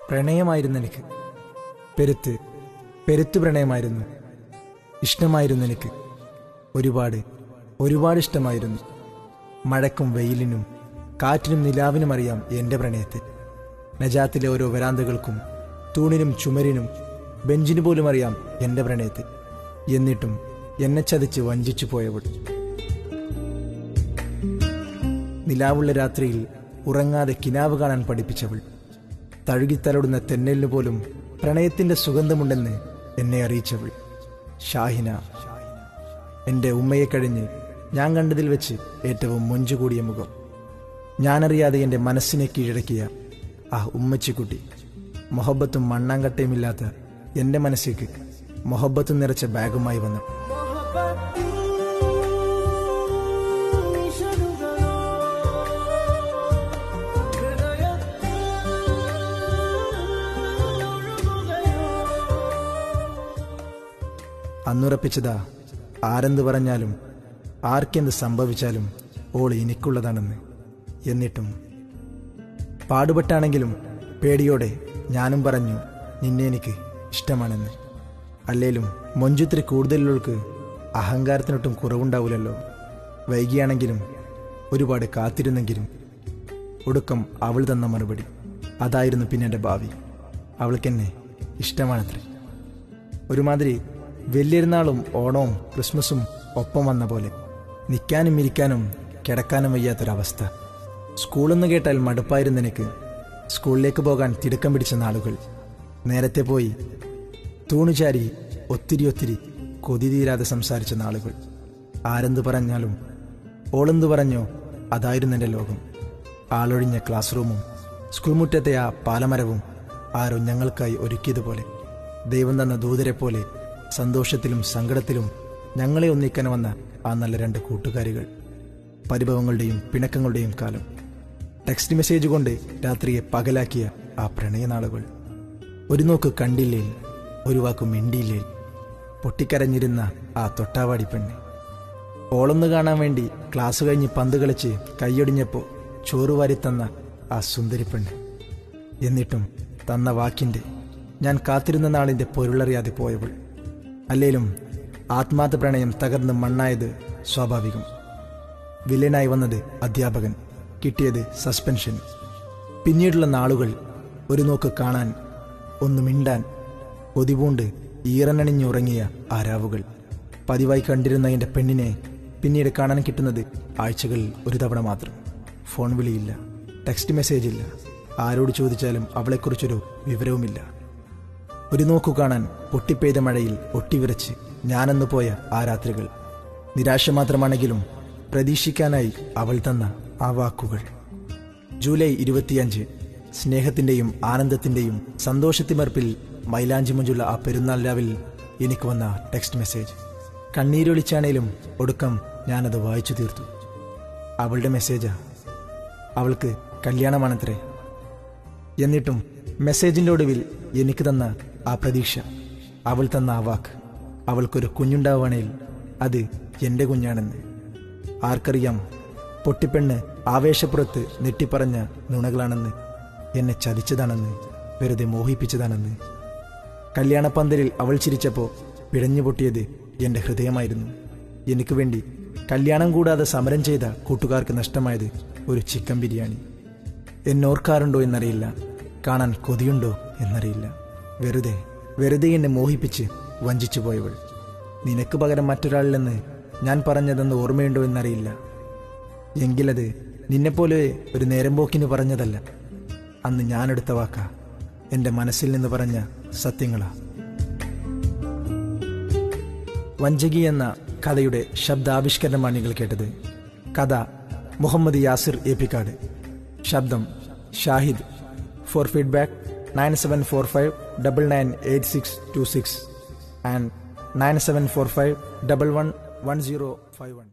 പ്രണയമായിരുന്നു എനിക്ക്. പെരുത്ത് പ്രണയമായിരുന്നു. ഇഷ്ടമായിരുന്നു എനിക്ക്. ഒരുപാട് ഇഷ്ടമായിരുന്നു. മഴക്കും വെയിലിനും കാറ്റിനും നിലാവിനും അറിയാം എൻ്റെ പ്രണയത്തെ. നജാത്തിലെ ഓരോ വരാന്തകൾക്കും തൂണിനും ചുമരിനും ബെഞ്ചിന് പോലും അറിയാം എൻ്റെ പ്രണയത്തെ. എന്നിട്ടും എന്നെ ചതിച്ച് വഞ്ചിച്ചു പോയവൾ. നിലാവുള്ള രാത്രിയിൽ ഉറങ്ങാതെ കിനാവ് കാണാൻ പഠിപ്പിച്ചവൾ. തഴുകിത്തലോടുന്ന തെന്നലിന് പോലും പ്രണയത്തിന്റെ സുഗന്ധമുണ്ടെന്ന് എന്നെ അറിയിച്ചവൾ. ഷാഹിന. എൻ്റെ ഉമ്മയെ കഴിഞ്ഞ് ഞാൻ കണ്ടതിൽ വെച്ച് ഏറ്റവും മൊഞ്ചുകൂടിയ മുഖം. ഞാനറിയാതെ എൻ്റെ മനസ്സിനെ കീഴടക്കിയ ആ ഉമ്മച്ചിക്കുട്ടി. മൊഹബത്തും മണ്ണാങ്കട്ടയുമില്ലാത്ത എൻ്റെ മനസ്സിലേക്ക് മൊഹബത്തും നിറച്ച ബാഗുമായി വന്നു. അന്നുറപ്പിച്ചതാ, ആരെന്ത് പറഞ്ഞാലും ആർക്കെന്ത് സംഭവിച്ചാലും ഓൾ എനിക്കുള്ളതാണെന്ന്. എന്നിട്ടും പാടുപെട്ടാണെങ്കിലും പേടിയോടെ ഞാനും പറഞ്ഞു നിന്നെ എനിക്ക് ഇഷ്ടമാണെന്ന്. അല്ലേലും മൊഞ്ചുത്തിരി കൂടുതലുള്ളവർക്ക് അഹങ്കാരത്തിനൊട്ടും കുറവുണ്ടാവില്ലല്ലോ. വൈകിയാണെങ്കിലും ഒരുപാട് കാത്തിരുന്നെങ്കിലും ഒടുക്കം അവൾ തന്ന മറുപടി അതായിരുന്നു പിന്നെ എൻ്റെ ഭാവി. അവൾക്കെന്നെ ഇഷ്ടമാണത്രേ. ഒരുമാതിരി വലിയൊരുനാളും ഓണവും ക്രിസ്മസും ഒപ്പം വന്ന പോലെ നിൽക്കാനും ഇരിക്കാനും കിടക്കാനും വയ്യാത്തൊരവസ്ഥ. സ്കൂളെന്ന് കേട്ടാൽ മടുപ്പായിരുന്നു എനിക്ക്. സ്കൂളിലേക്ക് പോകാൻ തിടുക്കം പിടിച്ച നാളുകൾ. നേരത്തെ പോയി തൂണുചാരി ഒത്തിരി കൊതി തീരാതെ സംസാരിച്ച നാളുകൾ. ആരെന്ത് പറഞ്ഞാലും ഓളെന്ത് പറഞ്ഞോ അതായിരുന്നു എൻ്റെ ലോകം. ആളൊഴിഞ്ഞ ക്ലാസ് റൂമും സ്കൂൾ മുറ്റത്തെ ആ പാലമരവും ആരോ ഞങ്ങൾക്കായി ഒരുക്കിയതുപോലെ, ദൈവം തന്ന ദൂതരെ പോലെ സന്തോഷത്തിലും സങ്കടത്തിലും ഞങ്ങളെ ഒന്നിക്കാൻ വന്ന ആ നല്ല രണ്ട് കൂട്ടുകാരികൾ. പരിഭവങ്ങളുടെയും പിണക്കങ്ങളുടെയും കാലം. ടെക്സ്റ്റ് മെസ്സേജ് കൊണ്ട് രാത്രിയെ പകലാക്കിയ ആ പ്രണയനാളുകൾ. ഒരു നോക്ക് കണ്ടില്ലേ, ഒരു വാക്ക് മിണ്ടിയില്ലേ. പൊട്ടിക്കരഞ്ഞിരുന്ന ആ തൊട്ടാവാടി പെണ്ണ്. ഓളൊന്ന് കാണാൻ വേണ്ടി ക്ലാസ് കഴിഞ്ഞ് പന്ത് കളിച്ച് കൈയൊടിഞ്ഞപ്പോൾ ചോറ് വാരിത്തന്ന ആ സുന്ദരി പെണ്ണ്. എന്നിട്ടും തന്ന വാക്കിൻ്റെ ഞാൻ കാത്തിരുന്ന നാളിൻ്റെ പൊരുളറിയാതെ പോയവൾ. അല്ലേലും ആത്മാർത്ഥ പ്രണയം തകർന്ന് മണ്ണായത് സ്വാഭാവികം. വില്ലനായി വന്നത് അധ്യാപകൻ, കിട്ടിയത് സസ്പെൻഷൻ. പിന്നീടുള്ള നാളുകൾ ഒരു നോക്ക് കാണാൻ, ഒന്ന് മിണ്ടാൻ, കൊതിപൂണ്ട് ഈറനണിഞ്ഞുറങ്ങിയ ആ രാവുകൾ. പതിവായി കണ്ടിരുന്ന എൻ്റെ പെണ്ണിനെ പിന്നീട് കാണാൻ കിട്ടുന്നത് ആഴ്ചകളിൽ ഒരു തവണ മാത്രം. ഫോൺ വിളിയില്ല, ടെക്സ്റ്റ് മെസ്സേജ് ഇല്ല, ആരോട് ചോദിച്ചാലും അവളെക്കുറിച്ചൊരു വിവരവുമില്ല. ഒരു നോക്കു കാണാൻ പൊട്ടിപ്പെയ്ത മഴയിൽ ഒട്ടിവിറച്ച് ഞാനെന്ന് പോയ ആ രാത്രികൾ. നിരാശ മാത്രമാണെങ്കിലും പ്രതീക്ഷിക്കാനായി അവൾ തന്ന ആ വാക്കുകൾ. ജൂലൈ 25, സ്നേഹത്തിൻ്റെയും ആനന്ദത്തിൻ്റെയും സന്തോഷത്തിമർപ്പിൽ മൈലാഞ്ചി മഞ്ചുള്ള ആ പെരുന്നാൾ രാവിൽ എനിക്ക് വന്ന ടെക്സ്റ്റ് മെസ്സേജ്. കണ്ണീരൊളിച്ചാണേലും ഒടുക്കം ഞാനത് വായിച്ചു തീർത്തു. അവളുടെ മെസ്സേജാ. അവൾക്ക് കല്യാണമാണത്രേ. എന്നിട്ടും മെസ്സേജിൻ്റെ ഒടുവിൽ എനിക്ക് തന്ന ആ പ്രതീക്ഷ, അവൾ തന്ന ആ വാക്ക്, അവൾക്കൊരു കുഞ്ഞുണ്ടാവുകയാണെങ്കിൽ അത് എൻ്റെ കുഞ്ഞാണെന്ന്. ആർക്കറിയാം പൊട്ടിപ്പെണ്ണ് ആവേശപ്പുറത്ത് നെട്ടിപ്പറഞ്ഞ നുണകളാണെന്ന്, എന്നെ ചതിച്ചതാണെന്ന്, വെറുതെ മോഹിപ്പിച്ചതാണെന്ന്. കല്യാണപ്പന്തലിൽ അവൾ ചിരിച്ചപ്പോൾ പിഴഞ്ഞു പൊട്ടിയത് എൻ്റെ ഹൃദയമായിരുന്നു. എനിക്ക് വേണ്ടി കല്യാണം കൂടാതെ സമരം ചെയ്ത കൂട്ടുകാർക്ക് നഷ്ടമായത് ഒരു ചിക്കൻ ബിരിയാണി. എന്നോർക്കാറുണ്ടോ എന്നറിയില്ല, കാണാൻ കൊതിയുണ്ടോ എന്നറിയില്ല. വെറുതെ എന്നെ മോഹിപ്പിച്ച് വഞ്ചിച്ചു പോയവൾ. നിനക്ക് പകരം മറ്റൊരാളിലെന്ന് ഞാൻ പറഞ്ഞതെന്ന് ഓർമ്മയുണ്ടോ എന്നറിയില്ല. എങ്കിലത് നിന്നെപ്പോലെ ഒരു നേരം പോക്കിന് പറഞ്ഞതല്ല. അന്ന് ഞാനെടുത്ത വാക്കാ, എൻ്റെ മനസ്സിൽ നിന്ന് പറഞ്ഞ സത്യങ്ങളാ. വഞ്ചകി എന്ന കഥയുടെ ശബ്ദാവിഷ്കരണമാണ് നിങ്ങൾ കേട്ടത്. കഥ മുഹമ്മദ് യാസിർ ഏപ്പിക്കാട്. ശബ്ദം ഷാഹിദ്. Four feedback 9745998626 and 9745111051.